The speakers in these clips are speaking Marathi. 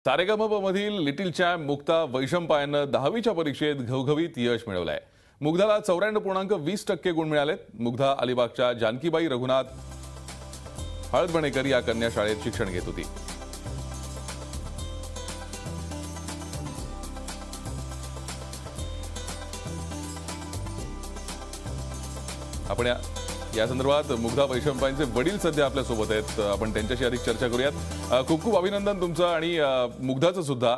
सारेगमपमधील लिटिल चॅम्प मुक्ता वैशंपायनं 10वीच्या परीक्षेत घवघवीत यश मिळवलंय। मुग्धाला 94.20% गुण मिळालेत। मुग्धा अलिबागच्या जानकीबाई रघुनाथ हळदबणेकर या कन्या शाळेत शिक्षण घेत होती। आपण या संदर्भात मुग्धा वैशंपायनचे वडील सध्या आपल्या सोबत आहेत। आपण त्यांच्याशी अधिक चर्चा करूयात। खूप खूप अभिनंदन तुमचं आणि मुग्धाचं सुद्धा।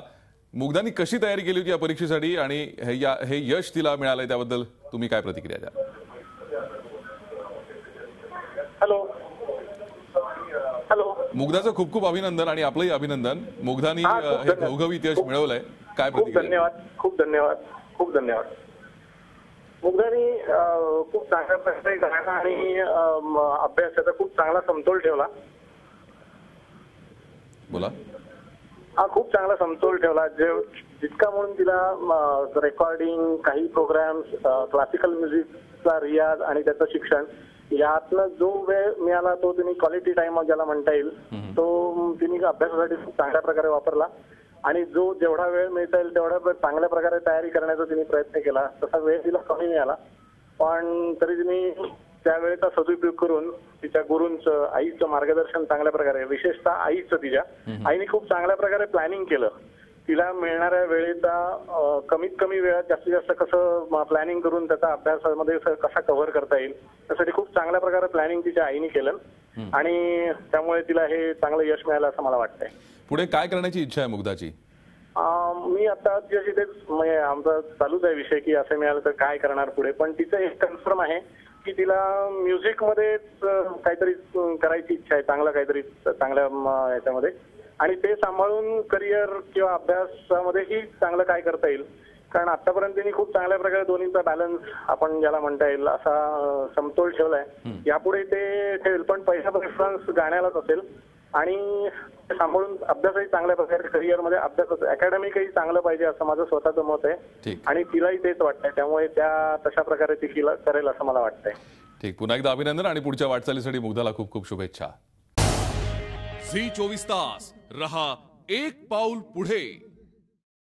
मुग्धानी कशी तयारी केली होती या परीक्षेसाठी आणि हे यश तिला मिळालंय त्याबद्दल तुम्ही काय प्रतिक्रिया द्याल? हॅलो हॅलो मुग्धाचं खूप खूप अभिनंदन आणि आपलंही अभिनंदन। मुग्धानी हे घवघवीत यश मिळवलंय, काय प्रतिक्रिया? खूप धन्यवाद। मुग्धानी खूप चांगल्या प्रकारे गायन आणि अभ्यासाचा खूप चांगला समतोल ठेवला। बोला। खूप चांगला समतोल ठेवला। जितका म्हणून तिला रेकॉर्डिंग, काही प्रोग्राम्स, क्लासिकल म्युझिकचा रियाज आणि त्याचं शिक्षण यातनं जो वेळ मिळाला तो तिने क्वालिटी टाइम ज्याला म्हणता येईल तो तिने अभ्यासासाठी खूप चांगल्या प्रकारे वापरला आणि जेवढा वेळ मिळता येईल तेवढा चांगल्या प्रकारे तयारी करण्याचा तिने प्रयत्न केला। तसा वेळ तिला कमी मिळाला पण तरी तिने त्या वेळेचा सदुपयोग करून तिच्या गुरूंचं, आईचं मार्गदर्शन चांगल्या प्रकारे, विशेषतः आईचं, तिच्या आईने खूप चांगल्या प्रकारे प्लॅनिंग केलं। तिला मिळणाऱ्या वेळेचा कमीत कमी वेळात जास्तीत जास्त कसं प्लॅनिंग करून त्याचा अभ्यासामध्ये कसा कव्हर करता येईल त्यासाठी खूप चांगल्या प्रकारे प्लॅनिंग तिच्या आईने केलं आणि त्यामुळे तिला हे चांगलं यश मिळालं असं मला वाटतंय। पुढे काय करण्याची इच्छा आहे मुग्धाची? मी आता तिच्याशी तेच आमचा चालूच आहे विषय की असं मिळालं तर काय करणार पुढे, पण तिचं एक कन्फर्म आहे की तिला म्युझिकमध्येच काहीतरी करायची इच्छा आहे, चांगलं काहीतरी चांगल्या याच्यामध्ये, आणि ते सांभाळून करिअर किंवा अभ्यासामध्येही चांगलं काय करता येईल। कारण आतापर्यंत तिने खूप चांगल्या प्रकारे दोन्हीचा बॅलन्स आपण ज्याला म्हणता येईल असा समतोल ठेवलाय। यापुढे ते ठेवेल पण पहिला प्रेफरन्स गाण्यालाच असेल आणि सांभाळून अभ्यासही चांगल्या प्रकारे, करिअरमध्ये अभ्यास अकॅडमिकही चांगलं पाहिजे असं माझं स्वतःचं मत आहे आणि तिलाही तेच वाटतंय, त्यामुळे त्या तशा प्रकारे ती करेल असं मला वाटतंय। ठीक, पुन्हा एकदा अभिनंदन आणि पुढच्या वाटचालीसाठी मुग्धाला खूप खूप शुभेच्छा। झी 24 तास रहा एक पाऊल पुढे।